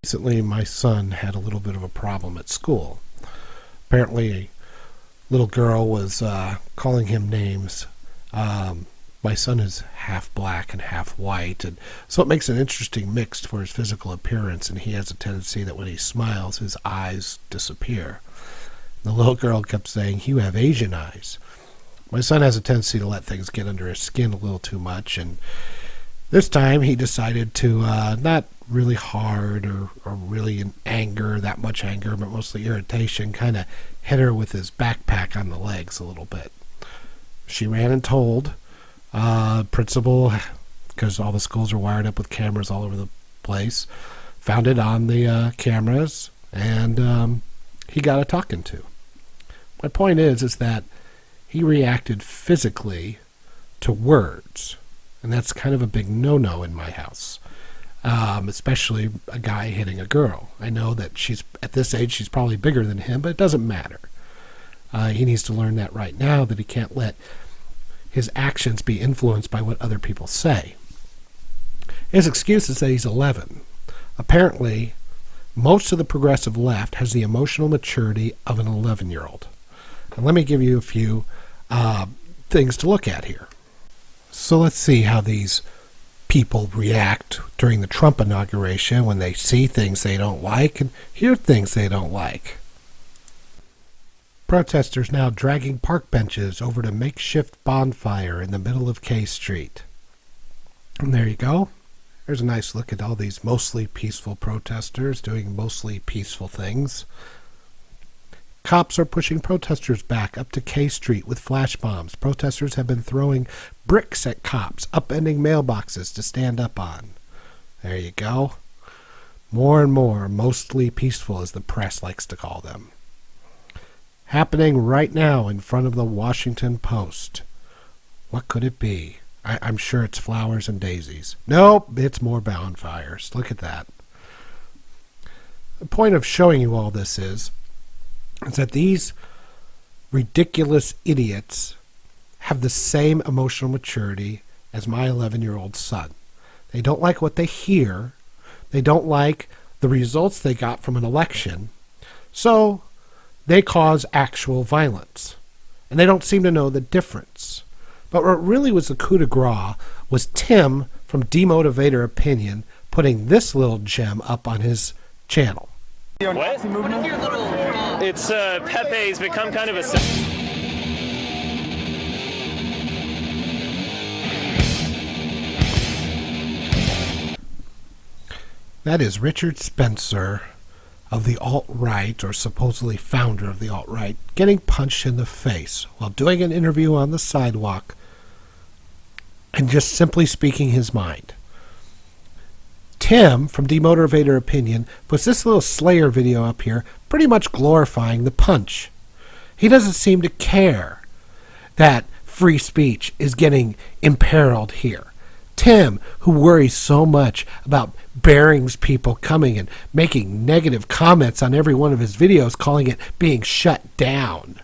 Recently, my son had a little bit of a problem at school. Apparently, a little girl was calling him names. My son is half black and half white, and so it makes an interesting mix for his physical appearance, and he has a tendency that when he smiles, his eyes disappear. The little girl kept saying, "You have Asian eyes." My son has a tendency to let things get under his skin a little too much, and this time he decided to, not really hard or really in anger, that much anger, but mostly irritation, kind of hit her with his backpack on the legs a little bit. She ran and told principal, because all the schools are wired up with cameras all over the place, found it on the cameras, and he got a talking to. My point is that he reacted physically to words, and that's kind of a big no-no in my house, especially a guy hitting a girl. I know that she's at this age, she's probably bigger than him, but it doesn't matter. He needs to learn that right now, that he can't let his actions be influenced by what other people say. His excuse is that he's 11. Apparently, most of the progressive left has the emotional maturity of an 11-year-old. And let me give you a few things to look at here. So let's see how these people react during the Trump inauguration when they see things they don't like and hear things they don't like. Protesters now dragging park benches over to makeshift bonfire in the middle of K Street. And there you go. There's a nice look at all these mostly peaceful protesters doing mostly peaceful things. Cops are pushing protesters back up to K Street with flash bombs. Protesters have been throwing bricks at cops, upending mailboxes to stand up on. There you go. More and more mostly peaceful, as the press likes to call them. Happening right now in front of the Washington Post. What could it be? I'm sure it's flowers and daisies. Nope, it's more bonfires. Look at that. The point of showing you all this is that these ridiculous idiots have the same emotional maturity as my 11-year-old son. They don't like what they hear. They don't like the results they got from an election. So they cause actual violence. And they don't seem to know the difference. But what really was the coup de grace was Tim from Demotivator Opinion putting this little gem up on his channel. What? What is your little... It's Pepe's become kind of a... That is Richard Spencer of the alt-right, or supposedly founder of the alt-right, getting punched in the face while doing an interview on the sidewalk and just simply speaking his mind. Tim from Demotivator Opinion puts this little Slayer video up here pretty much glorifying the punch. He doesn't seem to care that free speech is getting imperiled here. Tim, who worries so much about Barings people coming and making negative comments on every one of his videos, calling it being shut down.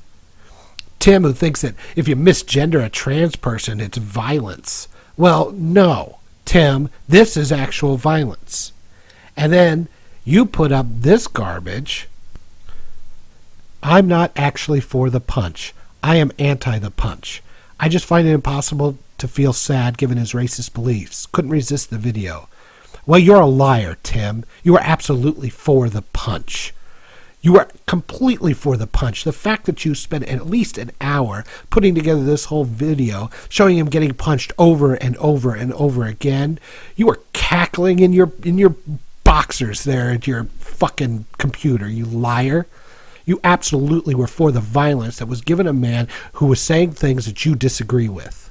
Tim, who thinks that if you misgender a trans person, it's violence. Well, no, Tim, this is actual violence. And then you put up this garbage. I'm not actually for the punch. I am anti the punch. I just find it impossible to feel sad given his racist beliefs. Couldn't resist the video. Well, you're a liar, Tim. You are absolutely for the punch. You are completely for the punch. The fact that you spent at least an hour putting together this whole video, showing him getting punched over and over and over again, you were cackling in your boxers there at your fucking computer, you liar. You absolutely were for the violence that was given a man who was saying things that you disagree with.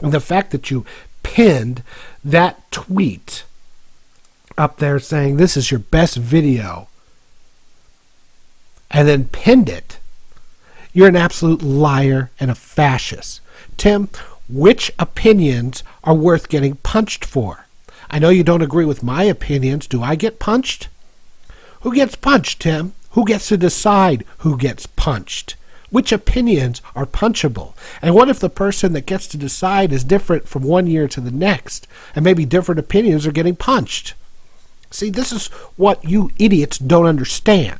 And the fact that you pinned that tweet up there saying this is your best video and then pinned it, you're an absolute liar and a fascist. Tim, which opinions are worth getting punched for? I know you don't agree with my opinions. Do I get punched? Who gets punched, Tim? Who gets to decide who gets punched? Which opinions are punchable? And what if the person that gets to decide is different from one year to the next, and maybe different opinions are getting punched? See, this is what you idiots don't understand.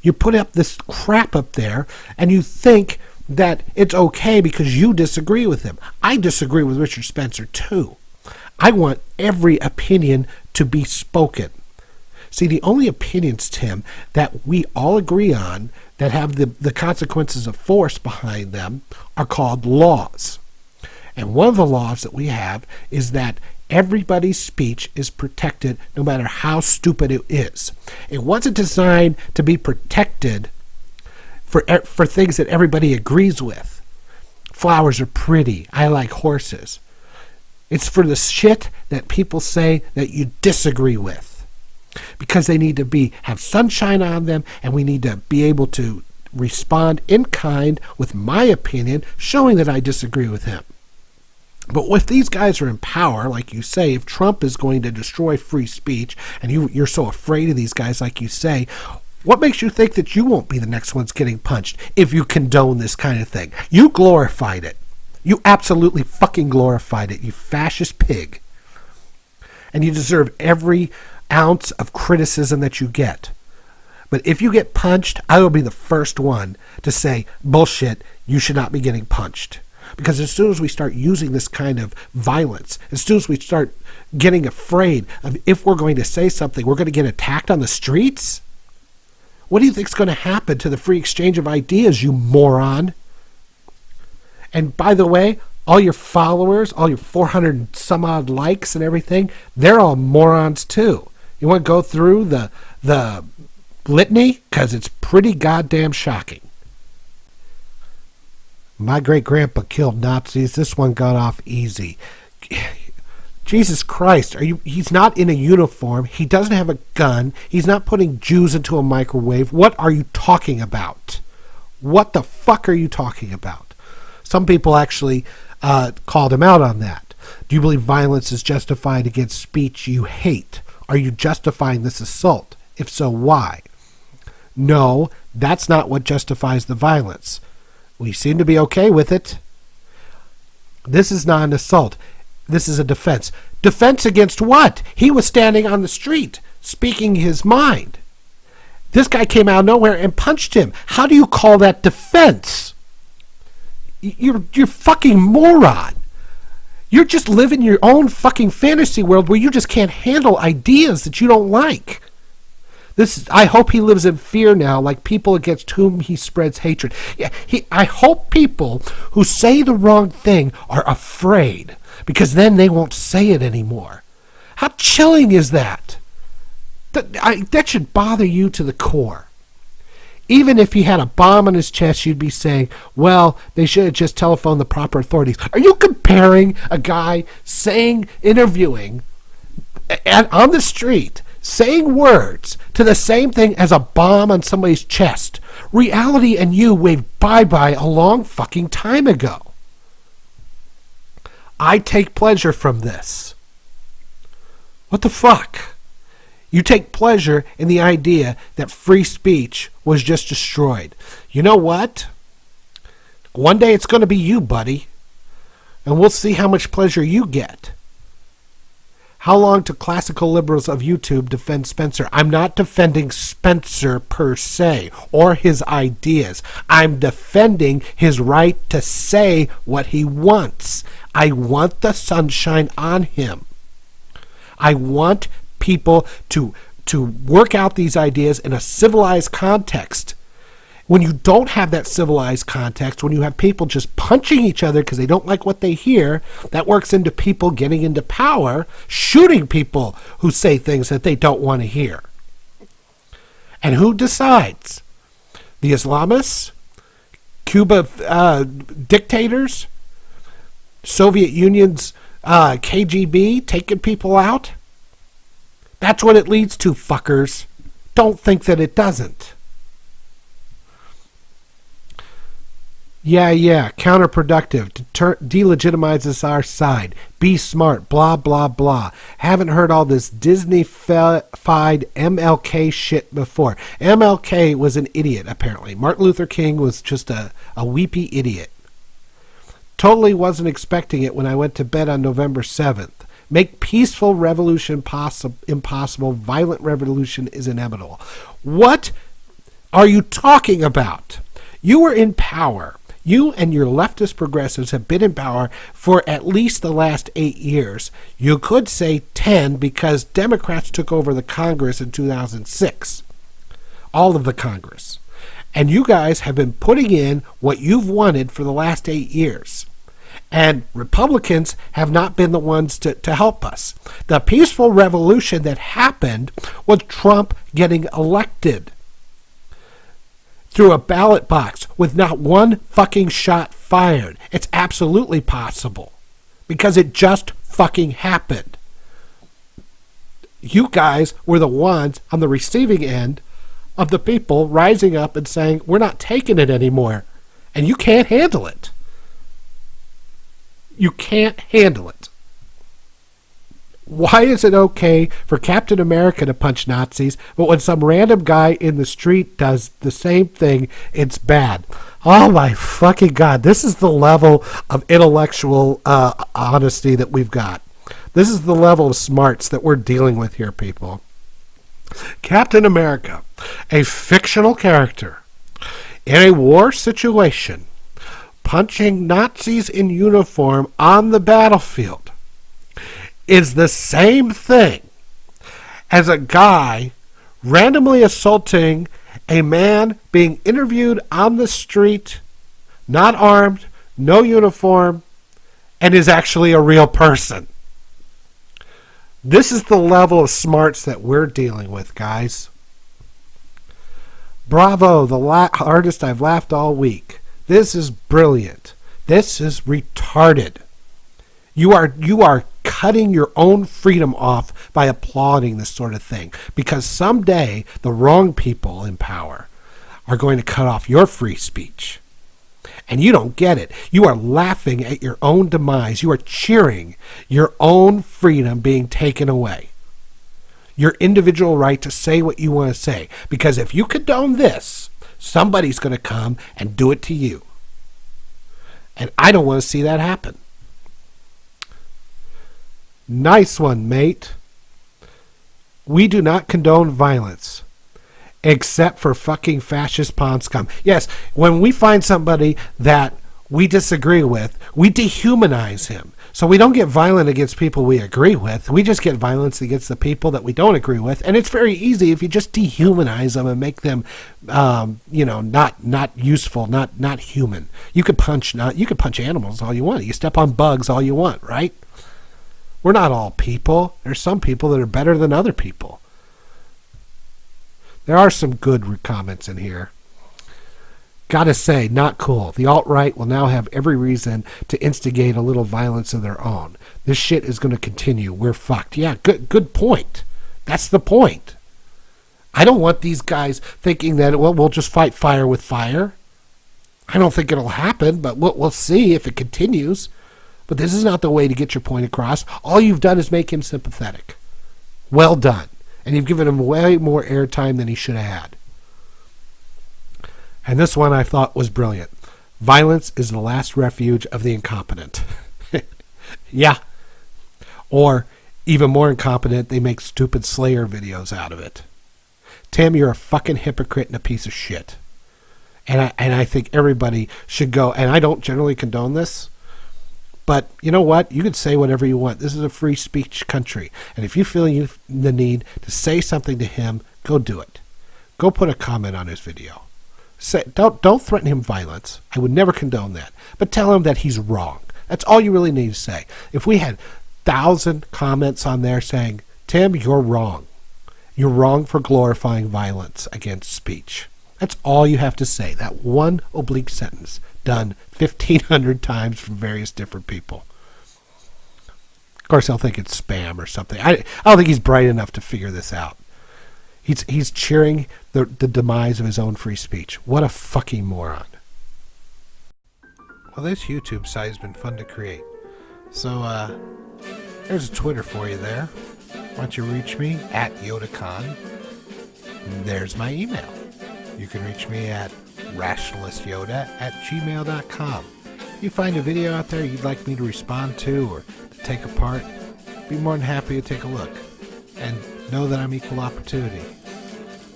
You put up this crap up there, and you think that it's okay because you disagree with him. I disagree with Richard Spencer, too. I want every opinion to be spoken. See, the only opinions, Tim, that we all agree on that have the consequences of force behind them are called laws. And one of the laws that we have is that everybody's speech is protected no matter how stupid it is. It wasn't designed to be protected for things that everybody agrees with. Flowers are pretty. I like horses. It's for the shit that people say that you disagree with. Because they need to have sunshine on them, and we need to be able to respond in kind with my opinion, showing that I disagree with him. But if these guys are in power, like you say, if Trump is going to destroy free speech, and you're so afraid of these guys, like you say, what makes you think that you won't be the next ones getting punched if you condone this kind of thing? You glorified it. You absolutely fucking glorified it, you fascist pig. And you deserve every ounce of criticism that you get. But if you get punched, I will be the first one to say, bullshit, you should not be getting punched. Because as soon as we start using this kind of violence, as soon as we start getting afraid of if we're going to say something, we're going to get attacked on the streets? What do you think is going to happen to the free exchange of ideas, you moron? And by the way, all your followers, all your 400 some odd likes and everything, they're all morons too. You want to go through the litany? Because it's pretty goddamn shocking. My great-grandpa killed Nazis. This one got off easy. Jesus Christ, he's not in a uniform. He doesn't have a gun. He's not putting Jews into a microwave. What are you talking about? What the fuck are you talking about? Some people actually called him out on that. Do you believe violence is justified against speech you hate? Are you justifying this assault? If so, why? No, that's not what justifies the violence. We seem to be okay with it. This is not an assault. This is a defense. Defense against what? He was standing on the street, speaking his mind. This guy came out of nowhere and punched him. How do you call that defense? You're fucking moron. You're just living your own fucking fantasy world where you just can't handle ideas that you don't like. I hope he lives in fear now, like people against whom he spreads hatred. Yeah, I hope people who say the wrong thing are afraid, because then they won't say it anymore. How chilling is that? That should bother you to the core. Even if he had a bomb on his chest, you'd be saying, well, they should have just telephoned the proper authorities. Are you comparing a guy interviewing on the street, saying words to the same thing as a bomb on somebody's chest? Reality and you waved bye-bye a long fucking time ago. I take pleasure from this. What the fuck? You take pleasure in the idea that free speech was just destroyed. You know what? One day it's going to be you, buddy. And we'll see how much pleasure you get. How long do classical liberals of YouTube defend Spencer? I'm not defending Spencer per se or his ideas. I'm defending his right to say what he wants. I want the sunshine on him. I want people to work out these ideas in a civilized context. When you don't have that civilized context, when you have people just punching each other because they don't like what they hear, that works into people getting into power, shooting people who say things that they don't want to hear. And who decides? The Islamists? Cuba dictators? Soviet Union's KGB taking people out? That's what it leads to, fuckers. Don't think that it doesn't. Yeah, counterproductive, delegitimizes our side, be smart, blah, blah, blah. Haven't heard all this Disney-fied MLK shit before. MLK was an idiot, apparently. Martin Luther King was just a weepy idiot. Totally wasn't expecting it when I went to bed on November 7th. Make peaceful revolution impossible. Violent revolution is inevitable. What are you talking about? You were in power. You and your leftist progressives have been in power for at least the last 8 years. You could say 10 because Democrats took over the Congress in 2006. All of the Congress. And you guys have been putting in what you've wanted for the last 8 years. And Republicans have not been the ones to help us. The peaceful revolution that happened was Trump getting elected through a ballot box with not one fucking shot fired. It's absolutely possible because it just fucking happened. You guys were the ones on the receiving end of the people rising up and saying, we're not taking it anymore. And you can't handle it. You can't handle it. Why is it okay for Captain America to punch Nazis, but when some random guy in the street does the same thing, it's bad? Oh my fucking God. This is the level of intellectual honesty that we've got. This is the level of smarts that we're dealing with here, people. Captain America, a fictional character in a war situation, punching Nazis in uniform on the battlefield, is the same thing as a guy randomly assaulting a man being interviewed on the street, not armed, no uniform, and is actually a real person. This is the level of smarts that we're dealing with, guys. Bravo, the hardest I've laughed all week. This is brilliant. This is retarded. You are cutting your own freedom off by applauding this sort of thing, because someday the wrong people in power are going to cut off your free speech. And you don't get it. You are laughing at your own demise. You are cheering your own freedom being taken away. Your individual right to say what you want to say. Because if you condone this, somebody's going to come and do it to you. And I don't want to see that happen. Nice one, mate. We do not condone violence. Except for fucking fascist pawn scum. Yes, when we find somebody that we disagree with, we dehumanize him. So we don't get violent against people we agree with. We just get violence against the people that we don't agree with. And it's very easy if you just dehumanize them and make them, not useful, not human. You could punch animals all you want. You step on bugs all you want, right? We're not all people. There's some people that are better than other people. There are some good comments in here. Gotta say, not cool. The alt-right will now have every reason to instigate a little violence of their own. This shit is going to continue. We're fucked. Yeah, good point. That's the point. I don't want these guys thinking that, well, we'll just fight fire with fire. I don't think it'll happen, but we'll see if it continues. But this is not the way to get your point across. All you've done is make him sympathetic. Well done. And you've given him way more airtime than he should have had. And this one I thought was brilliant. Violence is the last refuge of the incompetent. Yeah. Or, even more incompetent, they make stupid Slayer videos out of it. Tim, you're a fucking hypocrite and a piece of shit. And I think everybody should go, and I don't generally condone this, but you know what? You can say whatever you want. This is a free speech country. And if you feel the need to say something to him, go do it. Go put a comment on his video. Don't threaten him violence. I would never condone that. But tell him that he's wrong. That's all you really need to say. If we had 1,000 comments on there saying, Tim, you're wrong. You're wrong for glorifying violence against speech. That's all you have to say. That one oblique sentence done 1,500 times from various different people. Of course, they'll think it's spam or something. I don't think he's bright enough to figure this out. He's cheering the demise of his own free speech. What a fucking moron. Well, this YouTube site has been fun to create. So, there's a Twitter for you there. Why don't you reach me at YodaCon? There's my email. You can reach me at rationalistyoda@gmail.com. If you find a video out there you'd like me to respond to or to take apart, be more than happy to take a look. And know that I'm equal opportunity.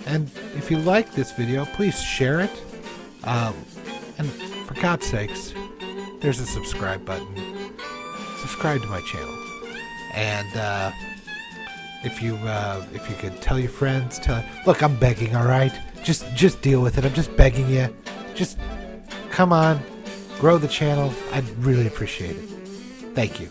And if you like this video, please share it. And for God's sakes, there's a subscribe button. Subscribe to my channel. And if you could tell your friends, look, I'm begging, all right? Just deal with it. I'm just begging you. Just come on, grow the channel. I'd really appreciate it. Thank you.